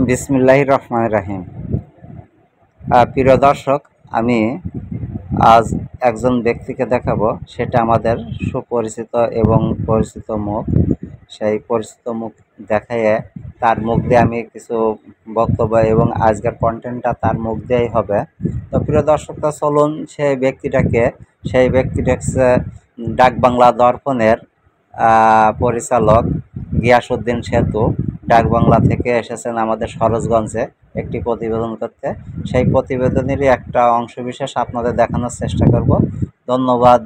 বিসমিল্লাহির রহমানির রহিম। প্রিয় দর্শক, আমি আজ একজন ব্যক্তিকে দেখাবো, সেটা আমাদের সুপরিচিত এবং পরিচিত মুখ। সেই পরিচিত মুখ দেখাইয়ে তার মুখ দিয়ে আমি কিছু বক্তব্য এবং আজকের কন্টেন্টটা তার মুখ দিয়েই হবে। তো প্রিয় দর্শকরা, চলুন সেই ব্যক্তিটা হচ্ছে ডাকবাংলা দর্পণের পরিচালক গিয়াসউদ্দিন সেতু। ডাকবাংলা থেকে এসেছেন আমাদের সরোজগঞ্জে একটি প্রতিবেদন করতে। সেই প্রতিবেদনেরই একটা অংশবিশেষ আপনাদের দেখানোর চেষ্টা করব। ধন্যবাদ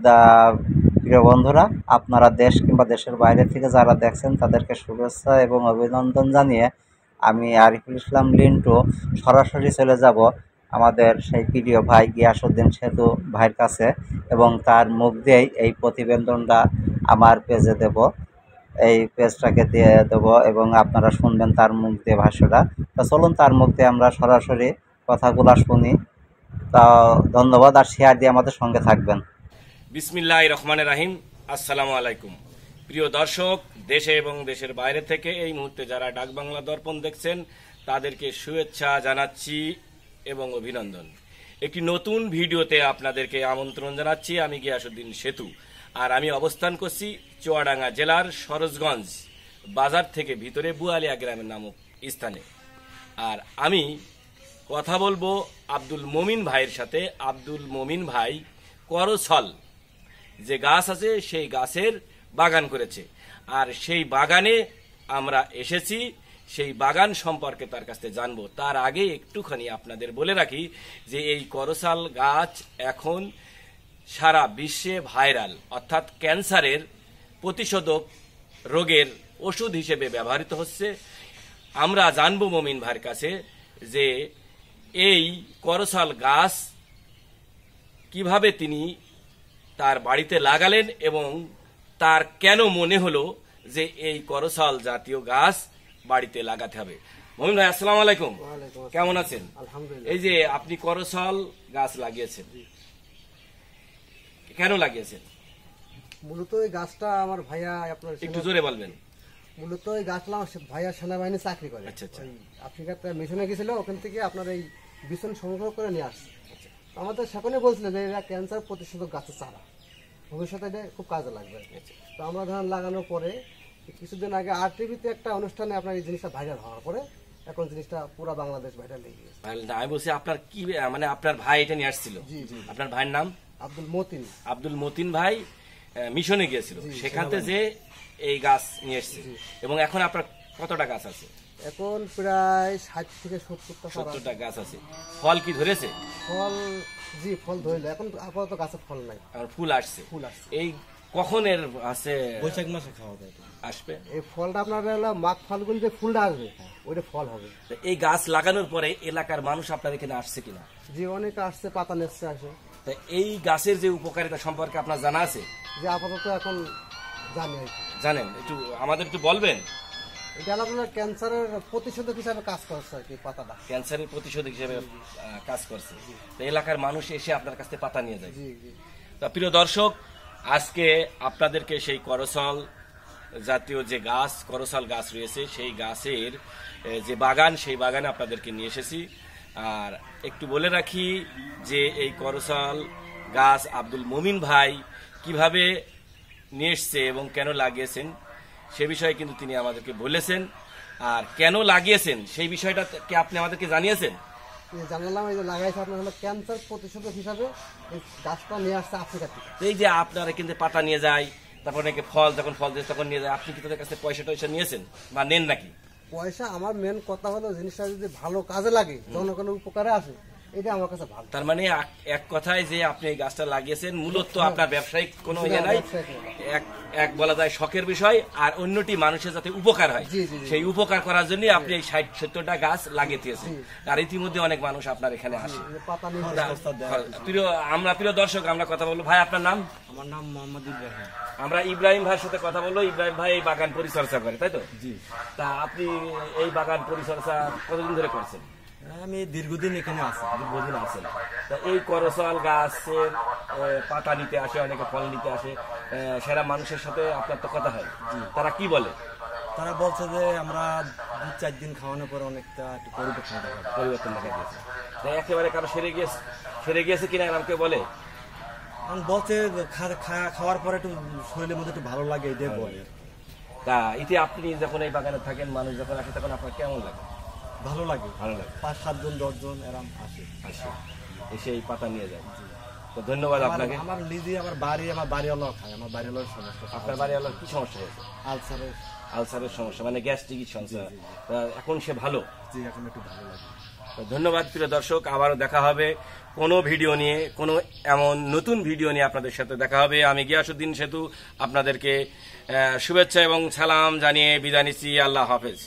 প্রিয় বন্ধুরা, আপনারা দেশ কিংবা দেশের বাইরে থেকে যারা দেখছেন তাদেরকে শুভেচ্ছা এবং অভিনন্দন জানিয়ে আমি আরিফুল ইসলাম লিন্টু সরাসরি চলে যাব আমাদের সেই প্রিয় ভাই গিয়াসউদ্দিন সেতু ভাইয়ের কাছে এবং তার মুখ দিয়েই এই প্রতিবেদনটা আমার পেজে দেব। এই পেজটাকে দিয়ে দেবো এবং আপনারা শুনবেন তার মুখ দিয়ে ভাষ্যটা। তো চলুন তার মুখ দিয়ে আমরা সরাসরি কথাগুলো শুনি। তা ধন্যবাদ, আর শেয়ার দিয়ে আমাদের সঙ্গে থাকবেন। বিসমিল্লাহির রহমানির রহিম। আসসালামু আলাইকুম প্রিয় দর্শক, দেশে এবং দেশের বাইরে থেকে এই মুহূর্তে যারা ডাকবাংলা দর্পণ দেখছেন তাদেরকে শুভেচ্ছা জানাচ্ছি এবং অভিনন্দন। একটি নতুন ভিডিওতে আপনাদেরকে আমন্ত্রণ জানাচ্ছি। আমি গিয়াসউদ্দিন সেতু, আর আমি অবস্থান করছি চুয়াডাঙ্গা জেলার সরোজগঞ্জ বাজার থেকে ভিতরে বুয়ালিয়া গ্রামের নামক স্থানে। আর আমি কথা বলবো আব্দুল মমিন ভাইয়ের সাথে। আব্দুল মমিন ভাই করছল যে গাছ আছে সেই গাছের বাগান করেছে, আর সেই বাগানে আমরা এসেছি। সেই বাগান সম্পর্কে তার কাছ থেকে জানবো। তার আগে একটুখানি আপনাদের বলে রাখি যে এই করছাল গাছ এখন সারা বিশ্বে ভাইরাল, অর্থাৎ ক্যান্সারের প্রতিষেধক রোগের ওষুধ হিসেবে ব্যবহৃত হচ্ছে। আমরা জানবো মমিন ভাইয়ের কাছে যে এই করছাল গাছ কিভাবে তিনি তার বাড়িতে লাগালেন এবং তার কেন মনে হলো যে এই করছাল জাতীয় গাছ বাড়িতে লাগাতে হবে। মমিন ভাই, আসসালামু আলাইকুম, কেমন আছেন? আলহামদুলিল্লাহ। এই যে আপনি করছাল গাছ লাগিয়েছেন, কেন লাগিয়েছেন? মূলত এই গাছটা আমার ভাইয়া, আপনার একটু জোরে বলবেন। মূলত এই গাছটা আমার ভাইয়া সেনাবাহিনী চাকরি করে। আচ্ছা আচ্ছা। আফ্রিকাতে মিশনে গেছিল, ওখান থেকে আপনার এই বিছন সংগ্রহ করে নিয়ে আসছে। আমাদের সেখানে বলছিল যে এরা ক্যান্সার প্রতিষেধক গাছের চারা, ভবিষ্যতে এটা খুব কাজে লাগবে। তো আমরা ধান লাগানোর পরে কিছুদিন আগে আর টিভিতে একটা অনুষ্ঠানে আপনার এই জিনিসটা ভাইরাল হওয়ার পরে এখন জিনিসটা পুরো বাংলাদেশ ভাইরাল হয়ে গেছে। আমি বলছি আপনার কি মানে আপনার ভাই এটা নিয়ে আসছিল? জি জি। আপনার ভাইয়ের নাম? আব্দুল মতিন। আব্দুল মতিন ভাই মিশনে গিয়েছিল, সেখান থেকে যে এই গাছ নিয়ে এসছে। এবং এখন আপনার কতটা গাছ আছে? এখন প্রায় 60 থেকে 70টা গাছ আছে। ফল কি ধরেছে? ফল, জি ফল ধরলো, এখন আপাতত গাছে ফল নাই, আর ফুল আসছে। ফুল আসছে। এই কখনের আছে? বৈশাখ মাসে খাওয়া যায় আসবে। এই ফলটা আপনার হলো মাঘ ফাল্গুন যে ফুলটা আসবে ওইটা ফল হবে। এই গাছ লাগানোর পরে এলাকার মানুষ আপনার এখানে আসছে কিনা? যে অনেকে আসছে, পাতা নেচ্ছে আসে। তা এই গাছের যে উপকারিতা সম্পর্কে আপনার জানা আছে? যে আপাতত এখন জানি আর কি। জানেন, একটু আমাদের একটু বলবেন। এটা হলো আপনার ক্যান্সারের প্রতিষেধক হিসাবে কাজ করছে আর কি, পাতাটা। ক্যান্সারের প্রতিষেধক হিসেবে কাজ করছে। তো এলাকার মানুষ এসে আপনার কাছ থেকে পাতা নিয়ে যায়। জি জি। তা প্রিয় দর্শক, আজকে আপনাদেরকে সেই করছাল জাতীয় যে গাছ, করছাল গাছ রয়েছে সেই গাছের যে বাগান, সেই বাগানে আপনাদেরকে নিয়ে এসেছি। আর একটু বলে রাখি যে এই করছাল গাছ আব্দুল মমিন ভাই কিভাবে নিয়ে এসছে এবং কেন লাগিয়েছেন সে বিষয়ে কিন্তু তিনি আমাদেরকে বলেছেন। আর কেন লাগিয়েছেন সেই বিষয়টা কি আপনি আমাদেরকে জানিয়েছেন? জানালাম এই যে লাগাইছে আপনার হলো ক্যান্সার প্রতিষেধক হিসাবে এই গাছটা নিয়ে আসছে আফ্রিকা থেকে। এই যে আপনারা কিন্তু পাতা নিয়ে যায়, তারপর নাকি ফল, যখন ফল দিয়েছে তখন নিয়ে যায়, আপনি কি তাদের কাছে পয়সা টয়সা নিয়েছেন বা নেন নাকি? পয়সা, আমার মেন কথা হলো জিনিসটা যদি ভালো কাজে লাগে, জনগণের উপকারে আসে, এটা আমার কাছে ভালো। তার মানে এক কথায় যে আপনি এই গাছটা লাগিয়েছেন মূলত আপনার ব্যবসায়িক কোনো ইয়ে নাই, এক বলা যায় শখের বিষয়, আর অন্যটি মানুষের যাতে উপকার হয় সেই উপকার করার জন্য আপনি এই 60-70টা গাছ লাগিয়ে দিয়েছেন। আর ইতিমধ্যে অনেক মানুষ আপনার এখানে আসে। প্রিয় দর্শক, আমরা কথা বলবো। ভাই, আপনার নাম? আমার নাম মোহাম্মদ ইব্রাহিম। আমরা ইব্রাহিম ভাইয়ের সাথে কথা বলবো। ইব্রাহিম ভাই এই বাগান পরিচর্যা করে, তাই তো? জি। তা আপনি এই বাগান পরিচর্যা কতদিন ধরে করছেন? আমি দীর্ঘদিন এখানে আছি। দীর্ঘদিন আছেন। তা এই করছাল গাছের পাতা নিতে আসে, অনেকে ফল নিতে আসে, সেরা মানুষের সাথে আপনার তো কথা হয়, তারা কি বলে? তারা বলছে যে আমরা 2-4 দিন খাওয়ানোর পরে অনেকটা একটু পরিবর্তন দেখা যায়। পরিবর্তন দেখা গেছে। তাই একেবারে কারো সেরে গিয়েছে কিনা এরকম কেউ বলে? কারণ বলছে যে খাওয়ার পরে একটু শরীরের মধ্যে একটু ভালো লাগে এটাই বলে। তা এতে আপনি যখন এই বাগানে থাকেন, মানুষ যখন আসে তখন আপনার কেমন লাগে? ভালো লাগে, ভালো লাগে। 5-7 জন 10 জন এরম আসে। এসে এই পাতা নিয়ে যায়। তো ধন্যবাদ আপনাকে। আমার নিজে আমার বাড়িওয়ালাও খায়, আমার বাড়িওয়ালার সমস্যা। আপনার বাড়িওয়ালার কি সমস্যা হয়েছে? আলসারের। আলসারের সমস্যা, মানে গ্যাস্ট্রিক সমস্যা। তা এখন সে ভালো? জি, এখন একটু ভালো লাগে। তো ধন্যবাদ প্রিয় দর্শক, আবারও দেখা হবে কোনো ভিডিও নিয়ে, কোনো এমন নতুন ভিডিও নিয়ে আপনাদের সাথে দেখা হবে। আমি গিয়াসউদ্দিন সেতু আপনাদেরকে শুভেচ্ছা এবং সালাম জানিয়ে বিদায় নিচ্ছি। আল্লাহ হাফেজ।